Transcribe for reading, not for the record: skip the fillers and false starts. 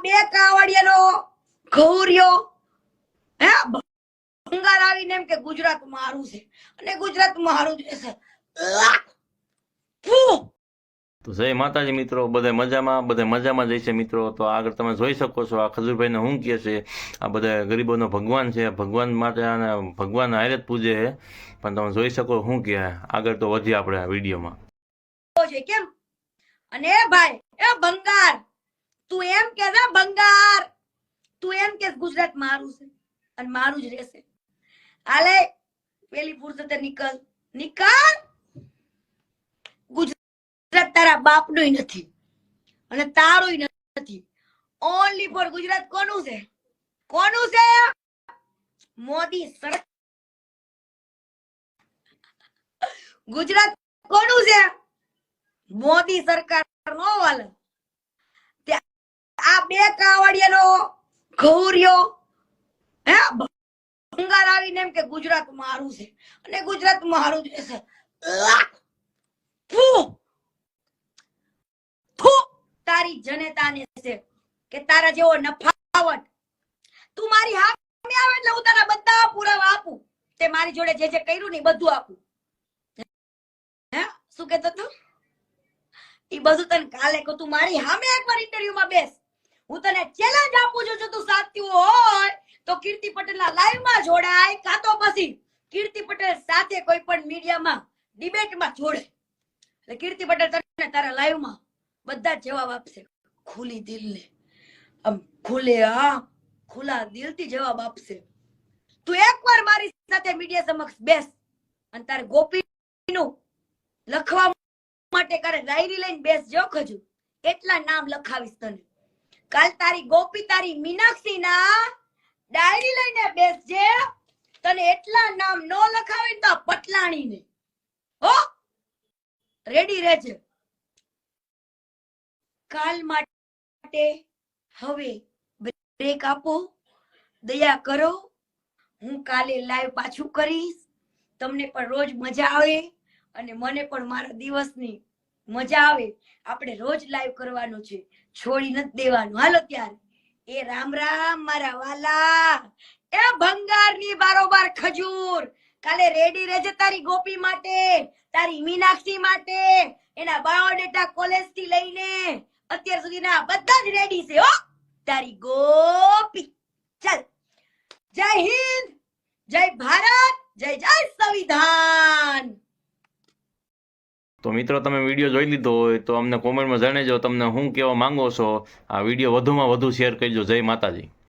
બે કાવડિયાનો ગૌર્યો હે ભંગાર આવીને એમ કે ગુજરાત મારું છે અને ગુજરાત મારું જ રહેશે. તો જય માતાજી મિત્રો, બધા મજામાં જ છે મિત્રો. તો આગળ તમે જોઈ શકો છો આ ખજૂરભાઈને શું કહે છે, આ બધા ગરીબોનો ભગવાન છે, ભગવાન માટે અને ભગવાન હારે જ પૂજે છે. પણ તમે જોઈ શકો શું કહે. આગળ તો વધીએ આપણે આ વિડીયોમાં. કેમ અને ભાઈ એ ભંગાર તું એમ કે ને ભંગાર તું એમ કે ગુજરાત મારું છે અને મારું જ રહેશે. હાલે પેલી ફુરસતે નીકળ. ગુજરાત તારા બાપનું નથી અને તારું નથી. ઓનલી ફોર ગુજરાત કોનું છે? મોદી સરકાર. ગુજરાત કોનું છે? મોદી સરકાર નો વાલે. આ બે કાવડિયાનો ગૌર્યો હે ભંગાર આવીને એમ કે ગુજરાત મારું છે અને ગુજરાત મારું જ રહેશે. તારી જનતાને છે કે તારા જેવો નફાવટ તું મારી સામે આવે એટલે હું તારા બધા પુરાવા આપું. તે મારી જોડે જે જે કર્યું ને બધું આપું. હે શું કહેતો તું? ઈ બધું તને કાલે કહું. તું મારી સામે એકવાર ઇન્ટરવ્યુમાં બેસ. હું તને ચેલેન્જ આપું છું. જો તું સાચું હોય તો કીર્તિ પટેલના લાઈવમાં જોડાય, કાં તો પછી કીર્તિ પટેલ સાથે કોઈ પણ મીડિયામાં ડિબેટમાં જોડે. એટલે કીર્તિ પટેલ તને તારા લાઈવમાં બધા જવાબ આપશે. ખુલ્લી દિલને આમ ખુલ્લા દિલથી જવાબ આપશે. તું એકવાર મારી સાથે મીડિયા સમક્ષ બેસ અને તારે ગોપીનું લખવા માટે કરે ડાયરી લઈને બેસજો. ખજૂર એટલા નામ લખાવીશ તને. કાલ તારી ગોપી તારી મીનાક્ષી ના ડાયરી લઈને બેસજે. તને એટલા નામ નો લખાવે તો પટલાણી ને હો રેડી રહેજે. કાલ માટે હવે બ્રેક આપો, દયા કરો. હું કાલે લાઈવ પાછું કરીશ. તમને પણ રોજ મજા આવે અને મને પણ મારા દિવસની મજા આવે. આપણે રોજ લાઈવ કરવાનું છે, છોડી નથી દેવાનું. હાલો ત્યારે એ રામ રામ મારા વાલા. એ ભંગારની બારોબાર ખજૂર કાલે રેડી રહેજે તારી ગોપી માટે, તારી મીનાક્ષી માટે. એના બાયોડેટા કોલેજ થી લઈને અત્યાર સુધીના બધા જ રેડી છે હો. તારી ગોપી. ચાલ, જય હિન્દ, જય ભારત, જય જય સંવિધાન. તો મિત્રો તમે વિડીયો જોઈ લીધો હોય તો અમને કોમેન્ટમાં જણાવજો તમને શું કહેવા માંગો છો. આ વિડીયો વધુમાં વધુ શેર કરજો. જય માતાજી.